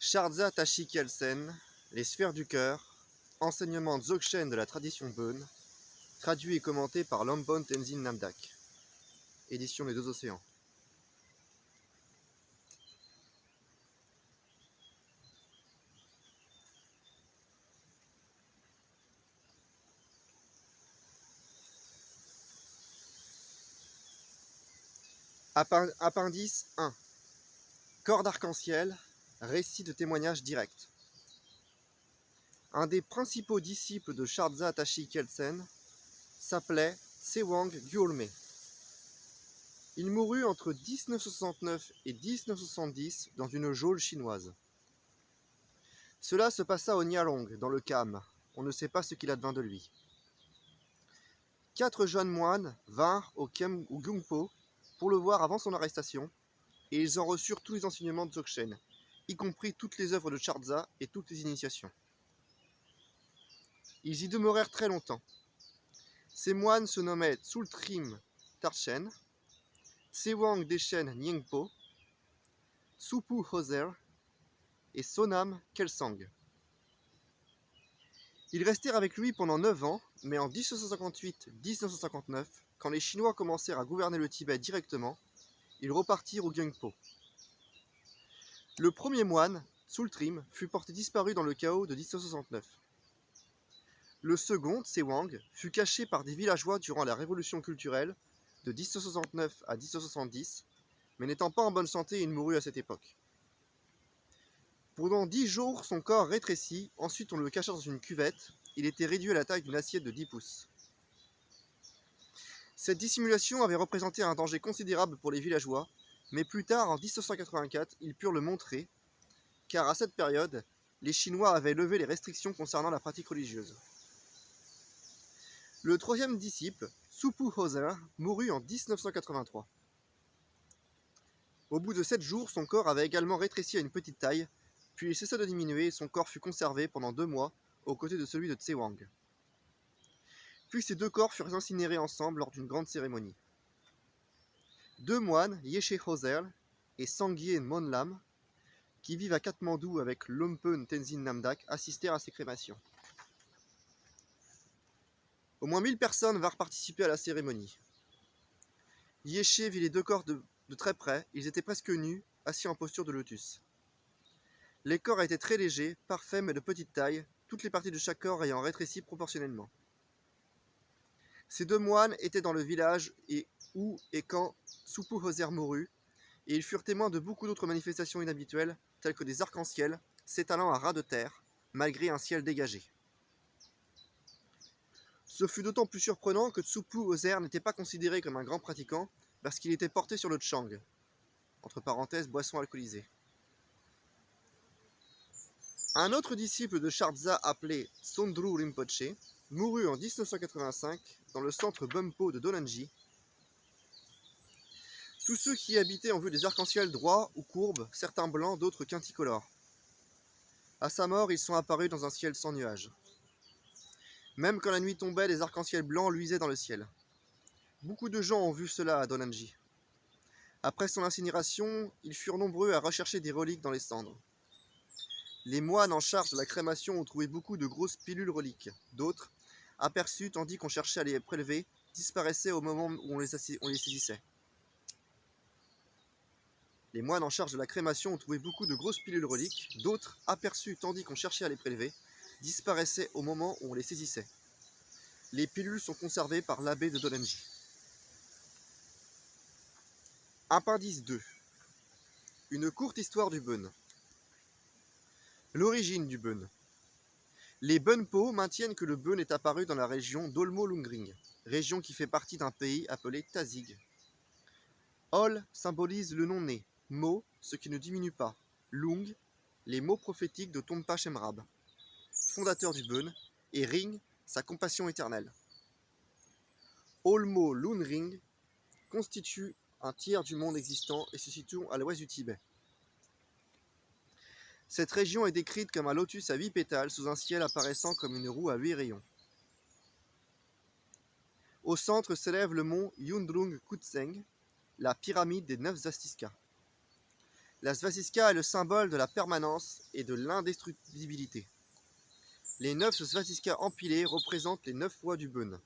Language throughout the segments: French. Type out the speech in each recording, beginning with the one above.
Shardza Tashi Kelsen, Les sphères du cœur, enseignement dzogchen de la tradition Bön, traduit et commenté par Lompo Tenzin Namdak. Édition des Deux Océans. Appendice 1. Corps d'arc-en-ciel, récit de témoignage direct. Un des principaux disciples de Shardza Tashi Kelsen s'appelait Tsewang Gyolme. Il mourut entre 1969 et 1970 dans une geôle chinoise. Cela se passa au Nyalong, dans le Kham. On ne sait pas ce qu'il advint de lui. 4 jeunes moines vinrent au Gyungpo pour le voir avant son arrestation, et ils en reçurent tous les enseignements de Dzogchen, y compris toutes les œuvres de Shardza et toutes les initiations. Ils y demeurèrent très longtemps. Ces moines se nommaient Tsultrim Tarchen, Tsewang Deshen Nyingpo, Tsupu Hoser et Sonam Kelsang. Ils restèrent avec lui pendant 9 ans, mais en 1958-1959, quand les Chinois commencèrent à gouverner le Tibet directement, ils repartirent au Gyungpo. Le premier moine, Tsultrim, fut porté disparu dans le chaos de 1969. Le second, Tsewang, fut caché par des villageois durant la révolution culturelle de 1969 à 1970, mais n'étant pas en bonne santé, il mourut à cette époque. Pendant 10 jours, son corps rétrécit, ensuite on le cacha dans une cuvette, il était réduit à la taille d'une assiette de 10 pouces. Cette dissimulation avait représenté un danger considérable pour les villageois, mais plus tard, en 1984, ils purent le montrer, car à cette période, les Chinois avaient levé les restrictions concernant la pratique religieuse. Le troisième disciple, Tsupu Hoser, mourut en 1983. Au bout de 7 jours, son corps avait également rétréci à une petite taille, puis il cessa de diminuer et son corps fut conservé pendant 2 mois aux côtés de celui de Tsewang. Puis ces deux corps furent incinérés ensemble lors d'une grande cérémonie. 2 moines, Yeshe Hoser et Sangye Monlam, qui vivent à Katmandou avec Lompo Tenzin Namdak, assistèrent à ces crémations. Au moins 1000 personnes vinrent participer à la cérémonie. Yeshe vit les 2 corps de très près, ils étaient presque nus, assis en posture de lotus. Les corps étaient très légers, parfaits mais de petite taille, toutes les parties de chaque corps ayant rétréci proportionnellement. Ces 2 moines étaient dans le village où et quand Tsupu Hoser mourut, et ils furent témoins de beaucoup d'autres manifestations inhabituelles, telles que des arcs-en-ciel s'étalant à ras de terre, malgré un ciel dégagé. Ce fut d'autant plus surprenant que Tsupu Hoser n'était pas considéré comme un grand pratiquant, parce qu'il était porté sur le Chang, entre parenthèses, boisson alcoolisée. Un autre disciple de Shardza appelé Sondru Rinpoche mourut en 1985 dans le centre Bumpo de Donanji. Tous ceux qui y habitaient ont vu des arcs-en-ciel droits ou courbes, certains blancs, d'autres quinticolores. À sa mort, ils sont apparus dans un ciel sans nuages. Même quand la nuit tombait, des arcs-en-ciel blancs luisaient dans le ciel. Beaucoup de gens ont vu cela à Donanji. Après son incinération, ils furent nombreux à rechercher des reliques dans les cendres. Les moines en charge de la crémation ont trouvé beaucoup de grosses pilules reliques. D'autres, aperçus tandis qu'on cherchait à les prélever, disparaissaient au moment où on les saisissait. Les moines en charge de la crémation ont trouvé beaucoup de grosses pilules reliques. D'autres, aperçus tandis qu'on cherchait à les prélever, disparaissaient au moment où on les saisissait. Les pilules sont conservées par l'abbé de Donanji. Appendice 2. Une courte histoire du Bön. L'origine du Bön. Les Bönpo maintiennent que le Bön est apparu dans la région d'Olmo-Lungring, région qui fait partie d'un pays appelé Tazig. Ol symbolise le nom-né, Mo, ce qui ne diminue pas, Lung, les mots prophétiques de Tompa Shemrab, fondateur du Bön, et Ring, sa compassion éternelle. Olmo Lunring constitue un tiers du monde existant et se situe à l'ouest du Tibet. Cette région est décrite comme un lotus à 8 pétales sous un ciel apparaissant comme une roue à 8 rayons. Au centre s'élève le mont Yundrung Kutseng, la pyramide des 9 Zastiskas. La svastika est le symbole de la permanence et de l'indestructibilité. Les 9 svastika empilés représentent les 9 voies du Bön.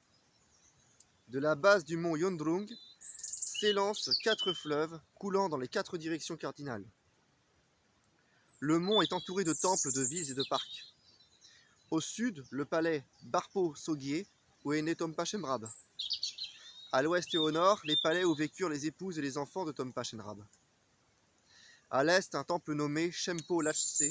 De la base du mont Yondrung s'élancent 4 fleuves coulant dans les 4 directions cardinales. Le mont est entouré de temples, de villes et de parcs. Au sud, le palais Barpo Sogyé, où est né Tompa Shenrab. À l'ouest et au nord, les palais où vécurent les épouses et les enfants de Tompa Shenrab. À l'est, un temple nommé Shempo Lachse.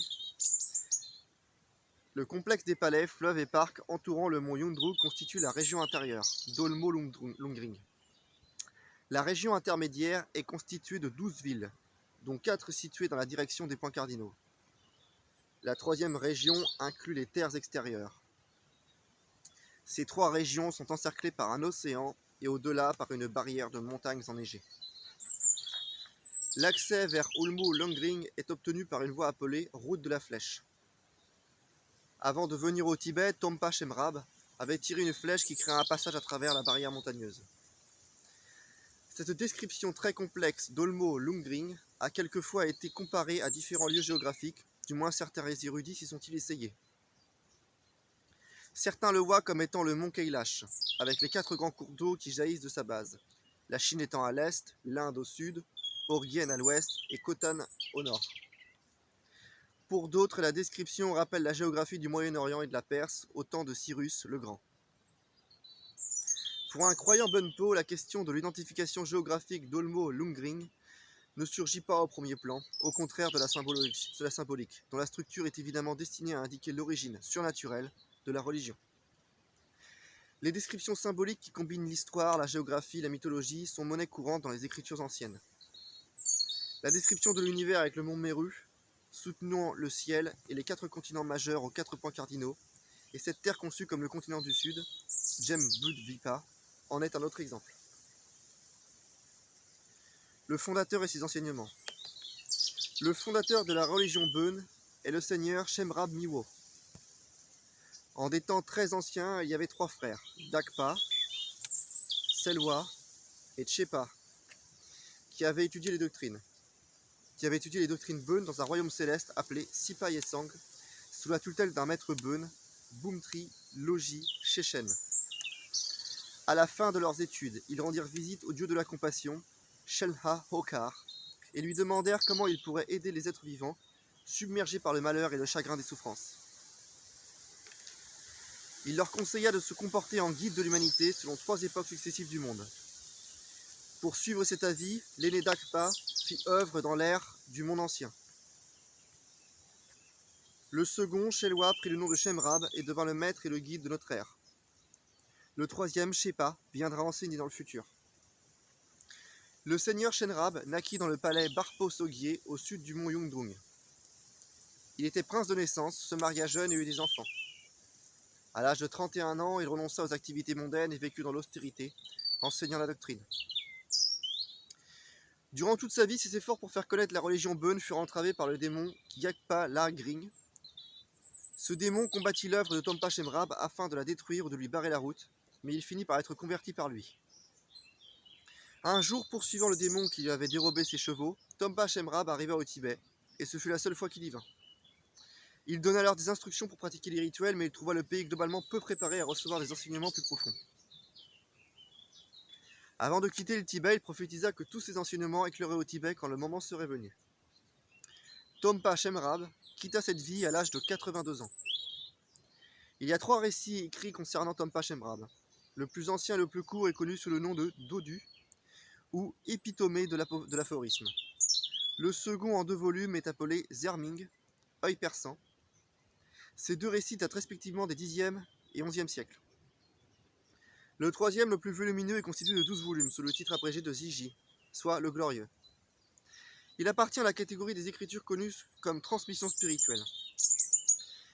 Le complexe des palais, fleuves et parcs entourant le mont Yundru constitue la région intérieure, Dolmo Lungring. La région intermédiaire est constituée de 12 villes, dont 4 situées dans la direction des points cardinaux. La troisième région inclut les terres extérieures. Ces 3 régions sont encerclées par un océan et au-delà par une barrière de montagnes enneigées. L'accès vers Ulmu Lungring est obtenu par une voie appelée route de la flèche. Avant de venir au Tibet, Tompa Shenrab avait tiré une flèche qui créa un passage à travers la barrière montagneuse. Cette description très complexe d'Olmo Lungring a quelquefois été comparée à différents lieux géographiques, du moins certains érudits s'y sont-ils essayés. Certains le voient comme étant le mont Kailash, avec les 4 grands cours d'eau qui jaillissent de sa base, la Chine étant à l'est, l'Inde au sud, Orgyen à l'ouest et Khotan au nord. Pour d'autres, la description rappelle la géographie du Moyen-Orient et de la Perse au temps de Cyrus le Grand. Pour un croyant Bonpo, la question de l'identification géographique d'Olmo Lungring ne surgit pas au premier plan, au contraire de la symbolique, dont la structure est évidemment destinée à indiquer l'origine surnaturelle de la religion. Les descriptions symboliques qui combinent l'histoire, la géographie, la mythologie sont monnaie courante dans les écritures anciennes. La description de l'univers avec le mont Meru, soutenant le ciel et les 4 continents majeurs aux 4 points cardinaux, et cette terre conçue comme le continent du Sud, Jembudvipa, en est un autre exemple. Le fondateur et ses enseignements. Le fondateur de la religion Bön est le seigneur Shenrab Miwo. En des temps très anciens, il y avait 3 frères, Dakpa, Selwa et Tchepa, qui avaient étudié les doctrines Bön dans un royaume céleste appelé Sipa Yesang, sous la tutelle d'un maître Bön, Bumtri Loji Shechen. À la fin de leurs études, ils rendirent visite au dieu de la compassion, Shelha Hokar, et lui demandèrent comment il pourrait aider les êtres vivants, submergés par le malheur et le chagrin des souffrances. Il leur conseilla de se comporter en guide de l'humanité selon 3 époques successives du monde. Pour suivre cet avis, l'aîné Dakpa fit œuvre dans l'ère du monde ancien. Le second, Shelwa, prit le nom de Shenrab et devint le maître et le guide de notre ère. Le troisième, Shepa, viendra enseigner dans le futur. Le seigneur Shenrab naquit dans le palais Barpo Sogyé au sud du mont Yungdrung. Il était prince de naissance, se maria jeune et eut des enfants. À l'âge de 31 ans, il renonça aux activités mondaines et vécut dans l'austérité, enseignant la doctrine. Durant toute sa vie, ses efforts pour faire connaître la religion Bön furent entravés par le démon Gyakpa Lagring. Ce démon combattit l'œuvre de Tompa Shenrab afin de la détruire ou de lui barrer la route, mais il finit par être converti par lui. Un jour, poursuivant le démon qui lui avait dérobé ses chevaux, Tompa Shenrab arriva au Tibet, et ce fut la seule fois qu'il y vint. Il donna alors des instructions pour pratiquer les rituels, mais il trouva le pays globalement peu préparé à recevoir des enseignements plus profonds. Avant de quitter le Tibet, il prophétisa que tous ces enseignements éclaireraient au Tibet quand le moment serait venu. Tompa Shenrab quitta cette vie à l'âge de 82 ans. Il y a 3 récits écrits concernant Tompa Shenrab. Le plus ancien et le plus court est connu sous le nom de Dodu, ou épitomée de l'aphorisme. Le second en 2 volumes est appelé Zerming, œil perçant. Ces 2 récits datent respectivement des 10e et 11e siècles. Le troisième, le plus volumineux, est constitué de 12 volumes, sous le titre abrégé de Ziji, soit le Glorieux. Il appartient à la catégorie des écritures connues comme transmission spirituelle.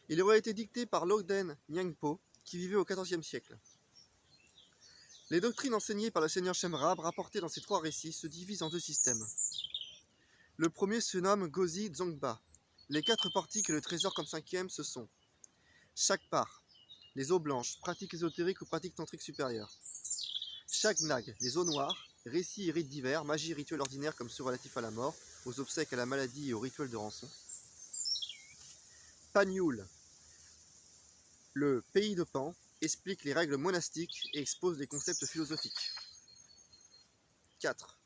Il aurait été dicté par Logden Nyingpo, qui vivait au XIVe siècle. Les doctrines enseignées par le seigneur Shenrab, rapportées dans ces 3 récits, se divisent en 2 systèmes. Le premier se nomme Gozi Dzongba. Les 4 portiques et le trésor comme 5e, ce sont Shakpar, les eaux blanches, pratiques ésotériques ou pratiques tantriques supérieures. Shagnag, les eaux noires, récits et rites divers, magie et rituels ordinaires comme ceux relatifs à la mort, aux obsèques, à la maladie et aux rituels de rançon. Panioul, le pays de Pan, explique les règles monastiques et expose des concepts philosophiques. 4.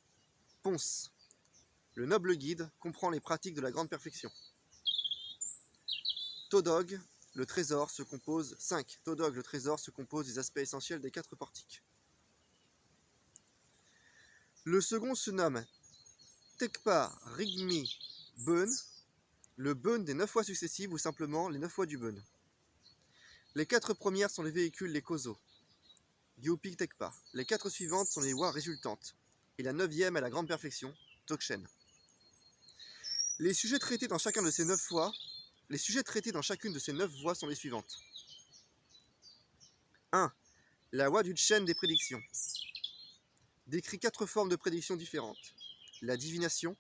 Ponce, le noble guide, comprend les pratiques de la grande perfection. Todog, le trésor se compose 5. Todog, le trésor se compose des aspects essentiels des 4 portiques. Le second se nomme Tekpa Rigmi Beun, le Beun des 9 voies successives ou simplement les 9 voies du Beun. Les 4 premières sont les véhicules, les Kozo, Gyupi Tekpa. Les 4 suivantes sont les voies résultantes. Et la 9e est la grande perfection, Tokshen. Les sujets traités dans chacune de ces 9 voies sont les suivantes. 1. La voie du Chen des prédictions. Décrit 4 formes de prédictions différentes. La divination,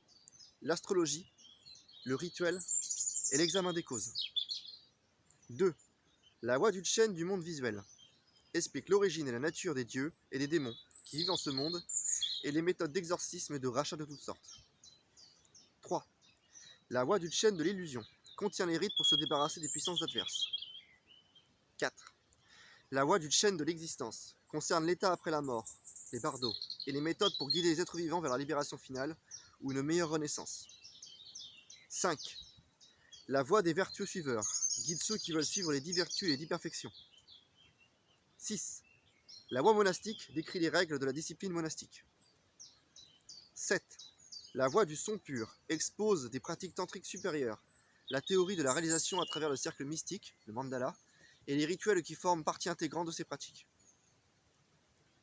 l'astrologie, le rituel et l'examen des causes. 2. La voie du Chen du monde visuel. Explique l'origine et la nature des dieux et des démons qui vivent dans ce monde et les méthodes d'exorcisme et de rachat de toutes sortes. 3. La voie du Chen de l'illusion. Contient les rites pour se débarrasser des puissances adverses. 4. La voie du Chen de l'existence. Concerne l'état après la mort, les bardos, et les méthodes pour guider les êtres vivants vers la libération finale ou une meilleure renaissance. 5. La voie des vertueux suiveurs. Guide ceux qui veulent suivre les 10 vertus et les 10 perfections. 6. La voie monastique décrit les règles de la discipline monastique. 7. La voie du son pur expose des pratiques tantriques supérieures, la théorie de la réalisation à travers le cercle mystique, le mandala, et les rituels qui forment partie intégrante de ces pratiques.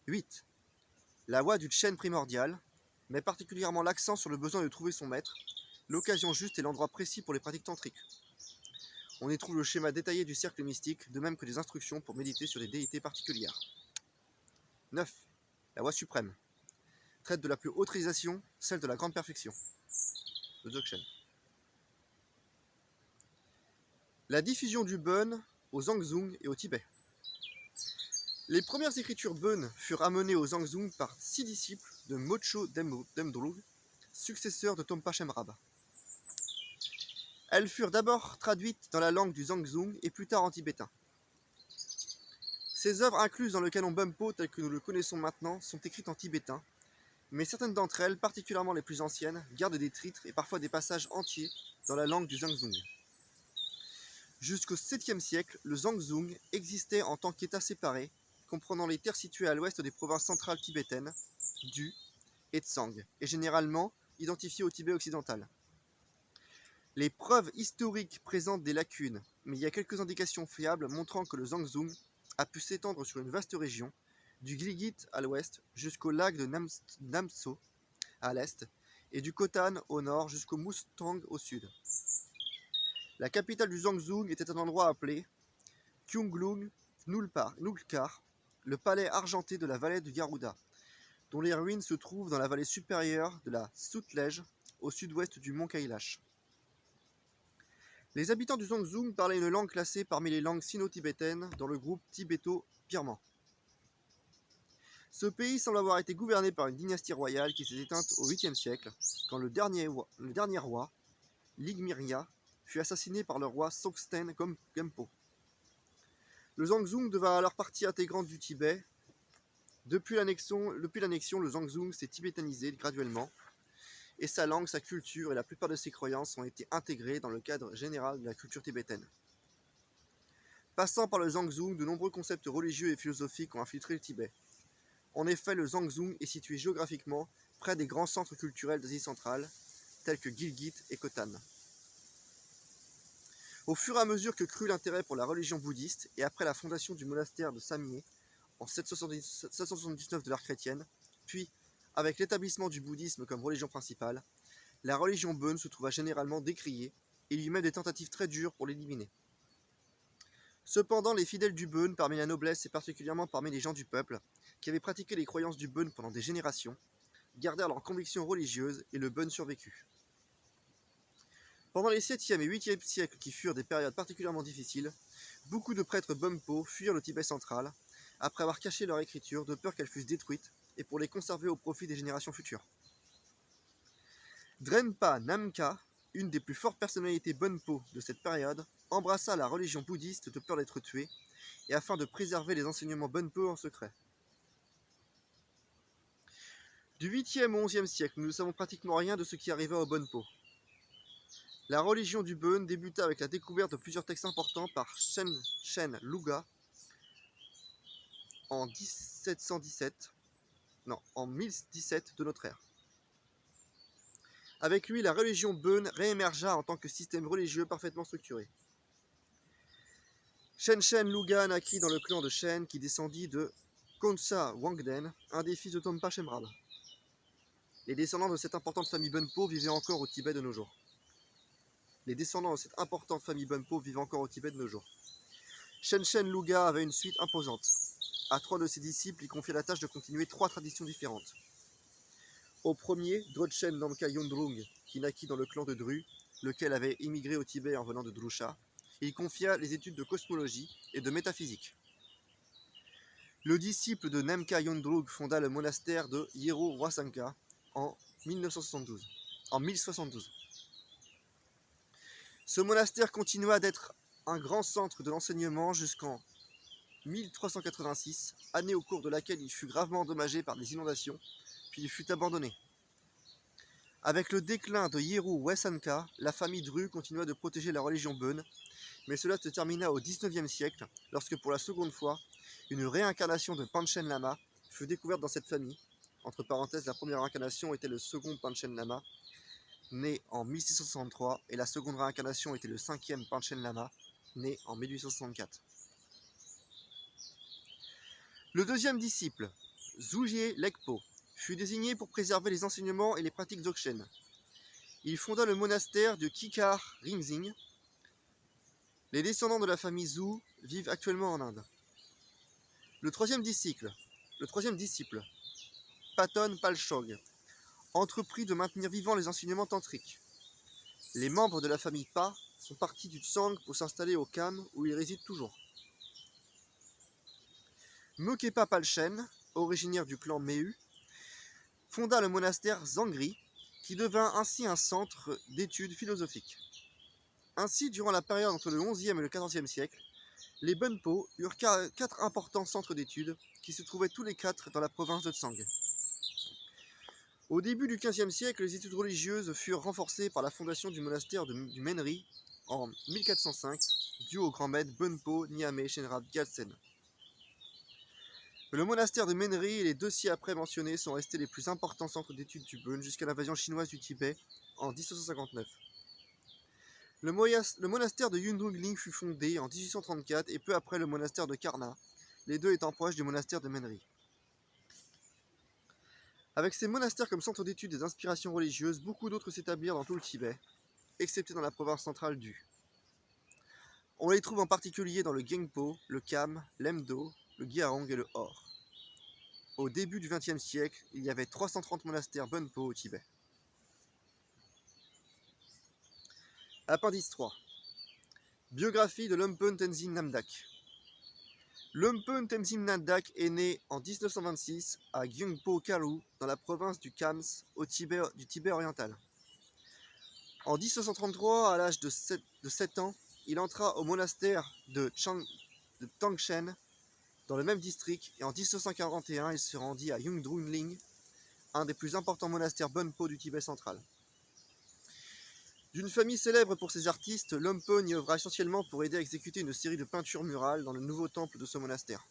8. La voie du Chen primordial met particulièrement l'accent sur le besoin de trouver son maître, l'occasion juste et l'endroit précis pour les pratiques tantriques. On y trouve le schéma détaillé du cercle mystique, de même que des instructions pour méditer sur des déités particulières. 9. La voie suprême traite de la plus haute réalisation, celle de la grande perfection, le Dzogchen. La diffusion du Beun au Zhangzhung et au Tibet. Les premières écritures Beun furent amenées au Zhangzhung par 6 disciples de Mocho Demdrug, successeur de Tompa Chemrab. Elles furent d'abord traduites dans la langue du Zhangzhung et plus tard en tibétain. Ces œuvres incluses dans le canon Bumpo tel que nous le connaissons maintenant sont écrites en tibétain, mais certaines d'entre elles, particulièrement les plus anciennes, gardent des titres et parfois des passages entiers dans la langue du Zhangzhung. Jusqu'au 7e siècle, le Zhangzhung existait en tant qu'État séparé, comprenant les terres situées à l'ouest des provinces centrales tibétaines, Du et Tsang, et généralement identifiées au Tibet occidental. Les preuves historiques présentent des lacunes, mais il y a quelques indications fiables montrant que le Zhangzhung a pu s'étendre sur une vaste région, du Gilgit à l'ouest jusqu'au lac de Namtso à l'est, et du Khotan au nord jusqu'au Mustang au sud. La capitale du Zhangzhung était un endroit appelé Kyunglung Nulkar, le palais argenté de la vallée du Garuda, dont les ruines se trouvent dans la vallée supérieure de la Sutlej, au sud-ouest du mont Kailash. Les habitants du Zhangzhung parlaient une langue classée parmi les langues sino-tibétaines dans le groupe tibéto-birman. Ce pays semble avoir été gouverné par une dynastie royale qui s'est éteinte au 8e siècle, quand le dernier roi, Ligmirya, fut assassiné par le roi Songtsen Gempo. Le Zhangzhung devint alors partie intégrante du Tibet. Depuis l'annexion, le Zhangzhung s'est tibétanisé graduellement, et sa langue, sa culture et la plupart de ses croyances ont été intégrées dans le cadre général de la culture tibétaine. Passant par le Zhangzhung, de nombreux concepts religieux et philosophiques ont infiltré le Tibet. En effet, le Zhangzhung est situé géographiquement près des grands centres culturels d'Asie centrale, tels que Gilgit et Khotan. Au fur et à mesure que crut l'intérêt pour la religion bouddhiste, et après la fondation du monastère de Samye en 779 de l'ère chrétienne, puis avec l'établissement du bouddhisme comme religion principale, la religion Beun se trouva généralement décriée, et il y eut même des tentatives très dures pour l'éliminer. Cependant, les fidèles du Beun parmi la noblesse et particulièrement parmi les gens du peuple, qui avaient pratiqué les croyances du Beun pendant des générations, gardèrent leurs convictions religieuses et le Beun survécut. Pendant les 7e et 8e siècles qui furent des périodes particulièrement difficiles, beaucoup de prêtres Bumpo fuirent le Tibet central, après avoir caché leur écriture de peur qu'elles fussent détruites et pour les conserver au profit des générations futures. Drenpa Namkha, une des plus fortes personnalités Bonpo de cette période, embrassa la religion bouddhiste de peur d'être tuée et afin de préserver les enseignements Bonpo en secret. Du 8e au 11e siècle, nous ne savons pratiquement rien de ce qui arriva au Bonpo. La religion du Bon débuta avec la découverte de plusieurs textes importants par Shen Luga en 1017 de notre ère. Avec lui, la religion Bon réémergea en tant que système religieux parfaitement structuré. Shen Luga naquit dans le clan de Shen qui descendit de Khonsa Wangden, un des fils de Tompa Shemrab. Les descendants de cette importante famille Bonpo vivaient encore au Tibet de nos jours. Shen Luga avait une suite imposante. À 3 de ses disciples, il confia la tâche de continuer 3 traditions différentes. Au premier, Dröchen Namkha Yondrung, qui naquit dans le clan de Dru, lequel avait immigré au Tibet en venant de Drusha, il confia les études de cosmologie et de métaphysique. Le disciple de Namkha Yondrung fonda le monastère de Yero Wasanka en 1072. Ce monastère continua d'être un grand centre de l'enseignement jusqu'en 1386, année au cours de laquelle il fut gravement endommagé par des inondations, puis il fut abandonné. Avec le déclin de Yero Wasanka, la famille Dru continua de protéger la religion Bon, mais cela se termina au XIXe siècle, lorsque pour la seconde fois, une réincarnation de Panchen Lama fut découverte dans cette famille. Entre parenthèses, la première incarnation était le second Panchen Lama, né en 1663, et la seconde réincarnation était le 5e Panchen Lama, né en 1864. Le deuxième disciple, Zhujie Lekpo, fut désigné pour préserver les enseignements et les pratiques dzogchen. Il fonda le monastère de Kikar Ringzing. Les descendants de la famille Zhu vivent actuellement en Inde. Le troisième disciple, Paton Palchog, entreprit de maintenir vivants les enseignements tantriques. Les membres de la famille Pa sont partis du Tsang pour s'installer au Kham où ils résident toujours. Mekepa Palchen, originaire du clan Meu, fonda le monastère Zangri, qui devint ainsi un centre d'études philosophiques. Ainsi, durant la période entre le XIe et le XIVe siècle, les Bonpo eurent 4 importants centres d'études qui se trouvaient tous les 4 dans la province de Tsang. Au début du XVe siècle, les études religieuses furent renforcées par la fondation du monastère du Menri en 1405, dû au grand maître Bonpo Nyame Shenrab Gyaltsen. Le monastère de Menri et les 2 ci-après mentionnés sont restés les plus importants centres d'études du Bon jusqu'à l'invasion chinoise du Tibet en 1759. Le monastère de Yundrungling fut fondé en 1834 et peu après le monastère de Karna, les deux étant proches du monastère de Menri. Avec ces monastères comme centre d'études et d'inspiration religieuse, beaucoup d'autres s'établirent dans tout le Tibet, excepté dans la province centrale du. On les trouve en particulier dans le Gengpo, le Kham, l'Emdo, le Gyarong et le Hor. Au début du XXe siècle, il y avait 330 monastères Bonpo au Tibet. Appendice 3. Biographie de Lompen Tenzin Namdak. Lompen Tenzin Namdak est né en 1926 à Gyungpo Kalu, dans la province du Khams, du Tibet oriental. En 1933, à l'âge de 7 ans, il entra au monastère de Tangshen, dans le même district, et en 1941, il se rendit à Yungdrungling, un des plus importants monastères Bonpo du Tibet central. D'une famille célèbre pour ses artistes, Lompen y œuvra essentiellement pour aider à exécuter une série de peintures murales dans le nouveau temple de ce monastère.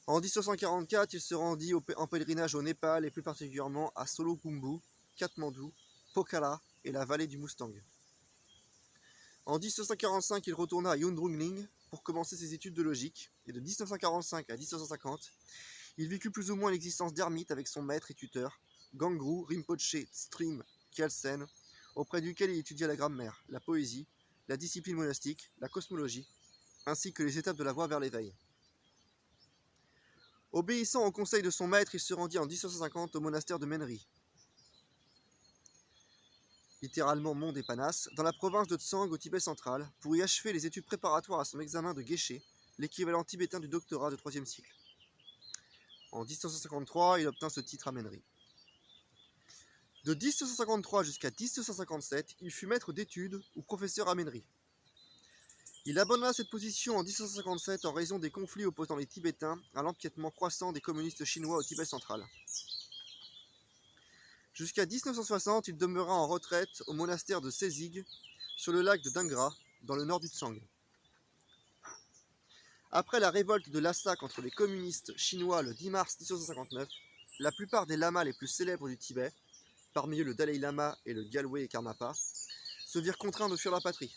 En 1944, il se rendit en pèlerinage au Népal et plus particulièrement à Solokhumbu, Katmandou, Pokhara et la vallée du Mustang. En 1945, il retourna à Yundrungling pour commencer ses études de logique, et de 1945 à 1950, il vécut plus ou moins l'existence d'ermite avec son maître et tuteur, Gangru Rinpoche Strim Gyaltsen, auprès duquel il étudia la grammaire, la poésie, la discipline monastique, la cosmologie, ainsi que les étapes de la voie vers l'éveil. Obéissant au conseil de son maître, il se rendit en 1950 au monastère de Menri, littéralement mont des Panas, dans la province de Tsang au Tibet central, pour y achever les études préparatoires à son examen de Geshe, l'équivalent tibétain du doctorat de 3e cycle. En 1753, il obtint ce titre à Menri. De 1753 jusqu'à 1757, il fut maître d'études ou professeur à Menri. Il abandonna cette position en 1757 en raison des conflits opposant les Tibétains à l'empiètement croissant des communistes chinois au Tibet central. Jusqu'à 1960, il demeura en retraite au monastère de Sezig, sur le lac de Dangra, dans le nord du Tsang. Après la révolte de Lhasa contre les communistes chinois le 10 mars 1959, la plupart des lamas les plus célèbres du Tibet, parmi eux le Dalai Lama et le Gyalwé Karmapa, se virent contraints de fuir la patrie.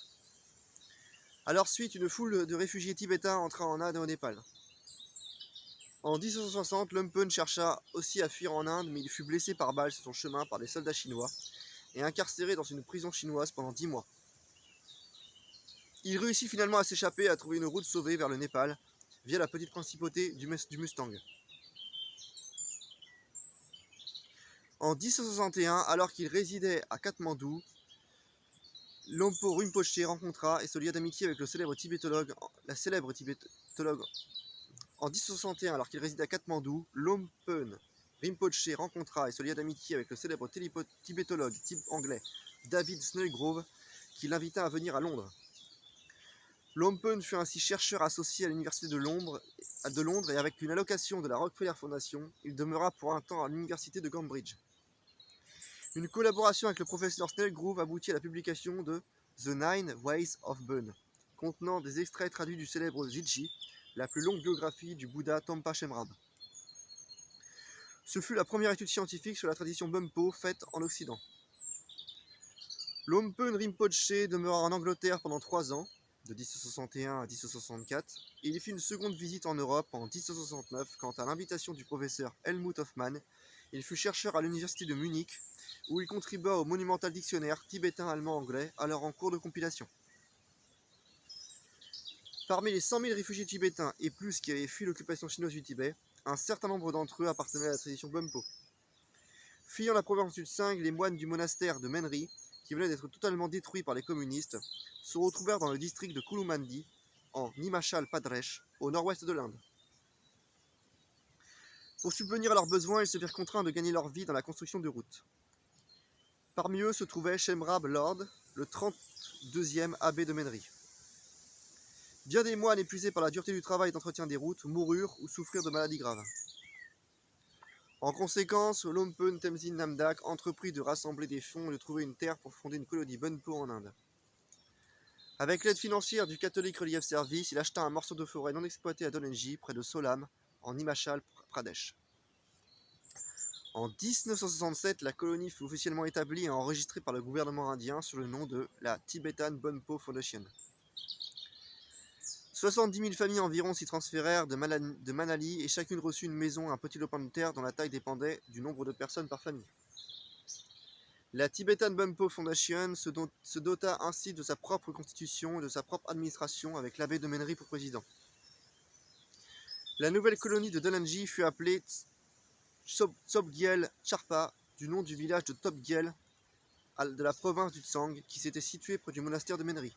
À leur suite, une foule de réfugiés tibétains entra en Inde et au Népal. En 1960, Lompen chercha aussi à fuir en Inde, mais il fut blessé par balle sur son chemin par des soldats chinois et incarcéré dans une prison chinoise pendant 10 mois. Il réussit finalement à s'échapper et à trouver une route sauvée vers le Népal, via la petite principauté du Mustang. En 1961, alors qu'il résidait à Katmandou, Lompo Rinpoché rencontra et se lia d'amitié avec la célèbre tibétologue. En 1961, alors qu'il résidait à Katmandou, Lompen Rinpoché rencontra et se lia d'amitié avec le célèbre tibétologue anglais David Snellgrove, qui l'invita à venir à Londres. Lompen fut ainsi chercheur associé à l'université de Londres et avec une allocation de la Rockefeller Foundation, il demeura pour un temps à l'université de Cambridge. Une collaboration avec le professeur Snellgrove aboutit à la publication de The 9 Ways of Bon, contenant des extraits traduits du célèbre Zhiji, la plus longue biographie du Bouddha Tompa Chemrab. Ce fut la première étude scientifique sur la tradition Bumpo faite en Occident. Lompen Rinpoché demeura en Angleterre pendant 3 ans, de 1761 à 1764, et il fit une seconde visite en Europe en 1769 quand, à l'invitation du professeur Helmut Hoffmann, il fut chercheur à l'université de Munich, où il contribua au monumental dictionnaire tibétain-allemand-anglais, alors en cours de compilation. Parmi les 100 000 réfugiés tibétains et plus qui avaient fui l'occupation chinoise du Tibet, un certain nombre d'entre eux appartenaient à la tradition Bumpo. Fuyant la province du Tsang, les moines du monastère de Menri, qui venaient d'être totalement détruits par les communistes, se retrouvèrent dans le district de Kulumandi, en Himachal Pradesh, au nord-ouest de l'Inde. Pour subvenir à leurs besoins, ils se virent contraints de gagner leur vie dans la construction de routes. Parmi eux se trouvait Chemrab Lord, le 32e abbé de Menri. Bien des moines épuisés par la dureté du travail et d'entretien des routes moururent ou souffrirent de maladies graves. En conséquence, Lompen Temsin Namdak entreprit de rassembler des fonds et de trouver une terre pour fonder une colonie Bonpo en Inde. Avec l'aide financière du Catholic Relief Service, il acheta un morceau de forêt non exploité à Dolenji, près de Solam, en Himachal Pradesh. En 1967, la colonie fut officiellement établie et enregistrée par le gouvernement indien sous le nom de la Tibetan Bonpo Foundation. 70 000 familles environ s'y transférèrent de Manali et chacune reçut une maison et un petit lopin de terre dont la taille dépendait du nombre de personnes par famille. La Tibetan Bonpo Foundation se dota ainsi de sa propre constitution et de sa propre administration avec l'abbé de Menri pour président. La nouvelle colonie de Dolenji fut appelée Tsobgyel Charpa, du nom du village de Tobgyel de la province du Tsang, qui s'était situé près du monastère de Menri.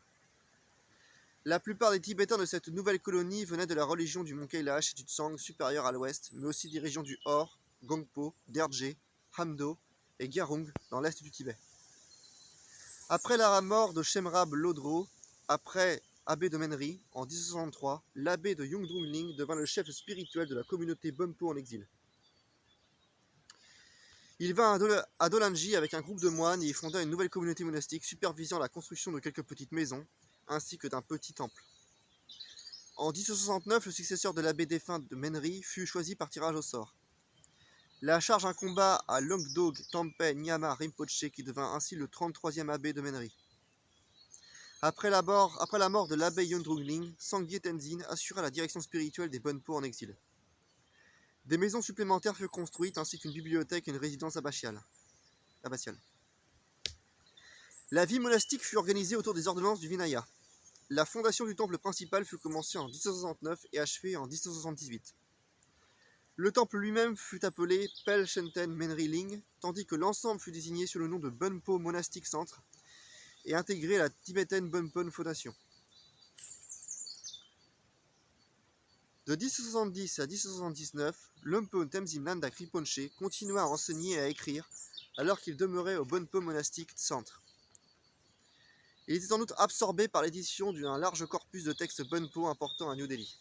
La plupart des Tibétains de cette nouvelle colonie venaient de la religion du mont Kailash et du Tsang supérieur à l'ouest, mais aussi des régions du Hor, Gongpo, Derje, Hamdo et Gyarung dans l'est du Tibet. Après la mort de Chemrab Lodro, après abbé de Menri, en 1963, l'abbé de Yungdrungling devint le chef spirituel de la communauté Bonpo en exil. Il vint à Dolenji avec un groupe de moines et y fonda une nouvelle communauté monastique supervisant la construction de quelques petites maisons, ainsi que d'un petit temple. En 1969, le successeur de l'abbé défunt de Menri fut choisi par tirage au sort. La charge incomba à Longdog Tampe Nyama Rinpoche qui devint ainsi le 33e abbé de Menri. Après la mort de l'abbé Yongdrungling, Sangye Tenzin assura la direction spirituelle des Bonpo en exil. Des maisons supplémentaires furent construites ainsi qu'une bibliothèque et une résidence abbatiale. La vie monastique fut organisée autour des ordonnances du Vinaya. La fondation du temple principal fut commencée en 1769 et achevée en 1778. Le temple lui-même fut appelé Pel Shenten Menri Ling, tandis que l'ensemble fut désigné sous le nom de Bonpo Monastic Centre et intégré à la Tibetan Bonpo Foundation. De 1070 à 1079, Lompo Tenzin Nandak Rinpoché continua à enseigner et à écrire alors qu'il demeurait au Bonpo monastique centre. Il était en outre absorbé par l'édition d'un large corpus de textes Bonpo important à New Delhi.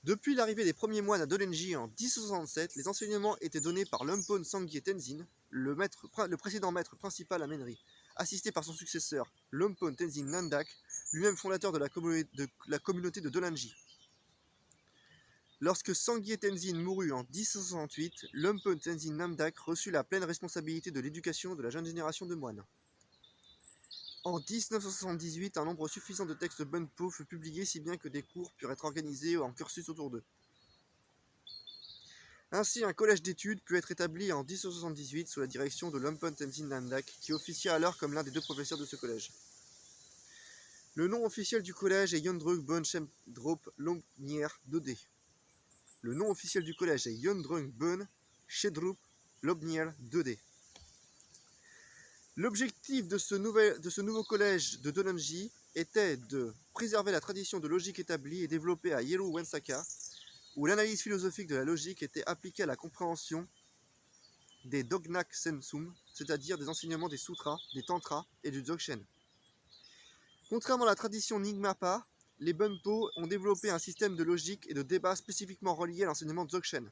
Depuis l'arrivée des premiers moines à Dolenji en 1067, les enseignements étaient donnés par Lompo Sangye Tenzin, le précédent maître principal à Menri, assisté par son successeur Lompo Tenzin Nandak, lui-même fondateur de la communauté de Dolenji. Lorsque Sangye Tenzin mourut en 1068, Lompo Tenzin Nandak reçut la pleine responsabilité de l'éducation de la jeune génération de moines. En 1978, un nombre suffisant de textes Bonpo fut publié si bien que des cours purent être organisés en cursus autour d'eux. Ainsi, un collège d'études put être établi en 1078 sous la direction de Lompo Tenzin Nandak, qui officia alors comme l'un des deux professeurs de ce collège. Le nom officiel du collège est Yondrug Bon Shem Drop Longnier 2D. Le nom officiel du collège est Yondrung Bon Shedrup Lobnier 2D. L'objectif de ce nouveau collège de Dolenji était de préserver la tradition de logique établie et développée à Yelu Wensaka, où l'analyse philosophique de la logique était appliquée à la compréhension des Dognak Sensum, c'est-à-dire des enseignements des sutras, des tantras et du Dzogchen. Contrairement à la tradition Nyingmapa, les Bonpo ont développé un système de logique et de débat spécifiquement relié à l'enseignement Dzogchen.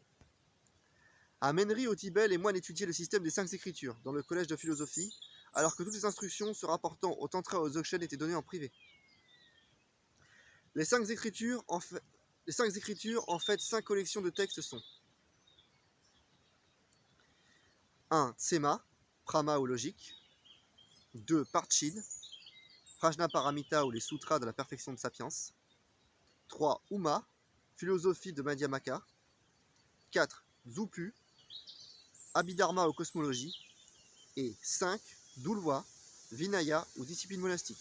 À Menri, au Tibet, les moines étudiaient le système des 5 écritures dans le collège de philosophie, alors que toutes les instructions se rapportant au Tantra et au Dzogchen étaient données en privé. Les 5 écritures, en fait, 5 collections de textes sont 1. Tsema, Prama ou logique. 2. Parchin, Prajnaparamita ou les sutras de la perfection de sapiens. 3. Uma, philosophie de Madhyamaka. 4. Zupu, Abhidharma ou cosmologie. Et 5. Dulwa, Vinaya ou discipline monastique.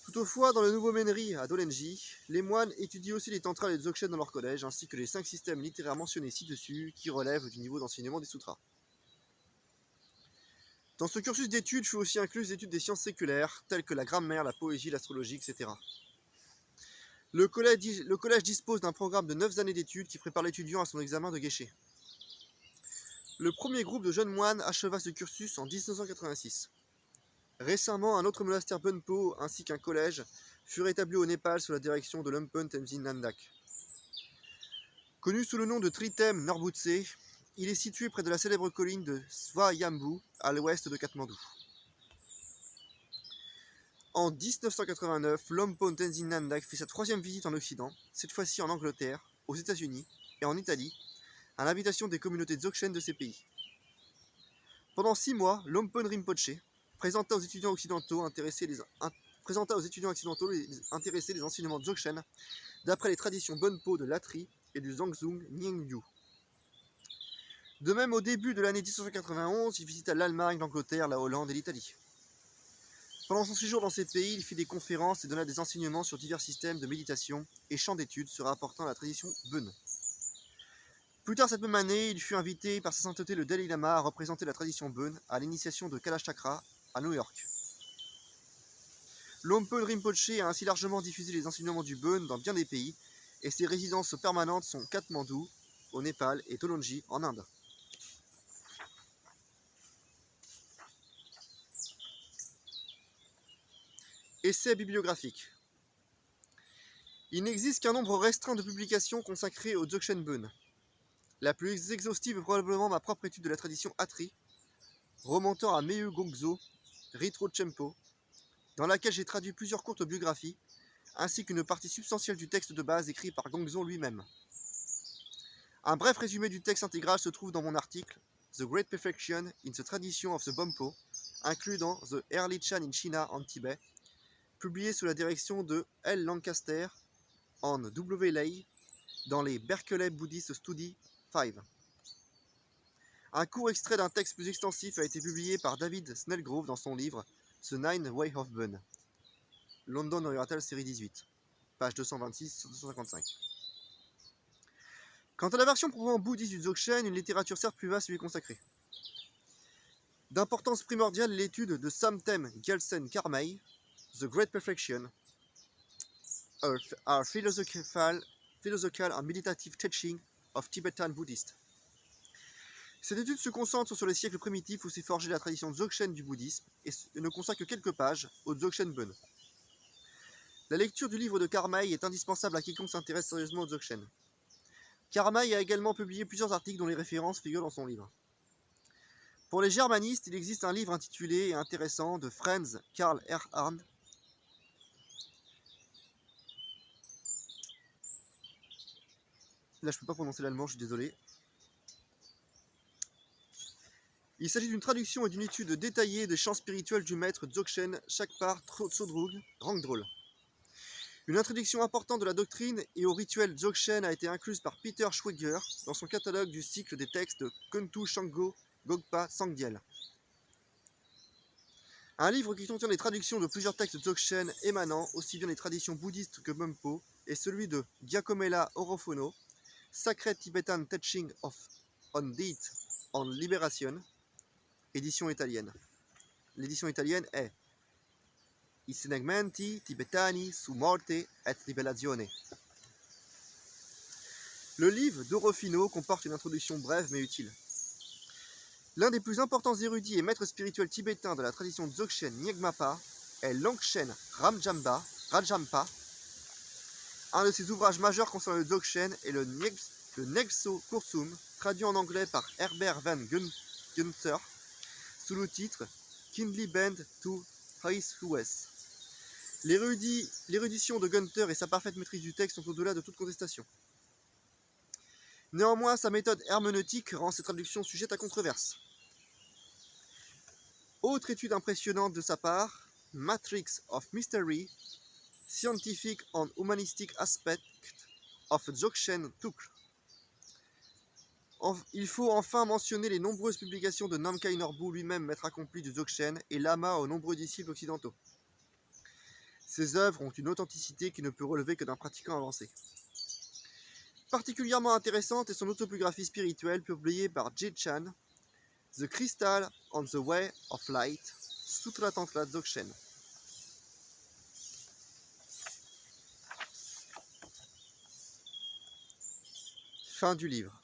Toutefois, dans le nouveau Menri à Dolenji, les moines étudient aussi les tantras et les dzogchen dans leur collège, ainsi que les 5 systèmes littéraires mentionnés ci-dessus, qui relèvent du niveau d'enseignement des sutras. Dans ce cursus d'études fut aussi incluse l'étude des sciences séculaires, telles que la grammaire, la poésie, l'astrologie, etc. Le collège dispose d'un programme de 9 années d'études qui prépare l'étudiant à son examen de Geshe. Le premier groupe de jeunes moines acheva ce cursus en 1986. Récemment, un autre monastère Bonpo ainsi qu'un collège furent établis au Népal sous la direction de Lompo Tenzin Nandak. Connu sous le nom de Tritem Norbutse, il est situé près de la célèbre colline de Swayambhu, à l'ouest de Katmandou. En 1989, Lompo Tenzin Nandak fit sa 3e visite en Occident, cette fois-ci en Angleterre, aux États-Unis et en Italie, à l'invitation des communautés dzogchen de ces pays. Pendant 6 mois, Lompo Rinpoché présenta aux étudiants occidentaux intéressés les enseignements dzogchen d'après les traditions Bonpo de l'Atri et du Zangzung Nyingyu. De même, au début de l'année 1991, il visita l'Allemagne, l'Angleterre, la Hollande et l'Italie. Pendant son séjour dans ces pays, il fit des conférences et donna des enseignements sur divers systèmes de méditation et champs d'études se rapportant à la tradition Bon. Plus tard cette même année, il fut invité par sa sainteté le Dalai Lama à représenter la tradition Bon à l'initiation de Kailash Chakra à New York. Lompo Rinpoche a ainsi largement diffusé les enseignements du Bon dans bien des pays, et ses résidences permanentes sont Katmandou, au Népal, et Tolonji, en Inde. Essais bibliographiques. Il n'existe qu'un nombre restreint de publications consacrées au Dzogchen Bon. La plus exhaustive est probablement ma propre étude de la tradition Atri, remontant à Meyu Gongzo, Ritro Chempo, dans laquelle j'ai traduit plusieurs courtes biographies, ainsi qu'une partie substantielle du texte de base écrit par Gongzo lui-même. Un bref résumé du texte intégral se trouve dans mon article The Great Perfection in the Tradition of the Bonpo, inclus dans The Early Chan in China and Tibet, publié sous la direction de L. Lancaster en W. Lay dans les Berkeley Buddhist Study 5. Un court extrait d'un texte plus extensif a été publié par David Snellgrove dans son livre The Nine Way of Bon, London Oriental série 18, page 226-255. Quant à la version proprement bouddhiste du Dzogchen, une littérature certes plus vaste lui est consacrée. D'importance primordiale l'étude de Samtem Gyaltsen Karmay, The Great Perfection, are philosophical and meditative teaching of Tibetan Buddhist. Cette étude se concentre sur les siècles primitifs où s'est forgée la tradition dzogchen du bouddhisme et ne consacre que quelques pages au Dzogchen Bön. La lecture du livre de Karmay est indispensable à quiconque s'intéresse sérieusement au Dzogchen. Karmay a également publié plusieurs articles dont les références figurent dans son livre. Pour les germanistes, il existe un livre intitulé et intéressant de Franz Karl Erhard. Là, je ne peux pas prononcer l'allemand, je suis désolé. Il s'agit d'une traduction et d'une étude détaillée des chants spirituels du maître Dzogchen Shakpar Tsodrug Rangdrol. Une introduction importante de la doctrine et au rituel Dzogchen a été incluse par Peter Schweiger dans son catalogue du cycle des textes Kuntu Shango Gogpa Sangdiel. Un livre qui contient les traductions de plusieurs textes Dzogchen émanant aussi bien des traditions bouddhistes que Bumpo est celui de Giacomello Orofono, Sacred Tibetan Teaching on Death on Liberation, édition italienne. L'édition italienne est I segmenti tibetani su morte et liberazione. Le livre d'Orofino comporte une introduction brève mais utile. L'un des plus importants érudits et maîtres spirituels tibétains de la tradition Dzogchen Nyingmapa est Longchen Rajampa. Un de ses ouvrages majeurs concernant le Dzogchen est le Negso Kursum, traduit en anglais par Herbert van Gunther, sous le titre Kindly Bend to Haïs-Hues. L'érudition de Gunther et sa parfaite maîtrise du texte sont au-delà de toute contestation. Néanmoins, sa méthode herméneutique rend ses traductions sujettes à controverse. Autre étude impressionnante de sa part, Matrix of Mystery, Scientific and Humanistic Aspect of Dzogchen Tukl. Il faut enfin mentionner les nombreuses publications de Namkhai Norbu, lui-même maître accompli du Dzogchen, et lama aux nombreux disciples occidentaux. Ces œuvres ont une authenticité qui ne peut relever que d'un pratiquant avancé. Particulièrement intéressante est son autobiographie spirituelle publiée par Jie Chan, The Crystal on the Way of Light, Sutra Tantra Dzogchen. Fin du livre.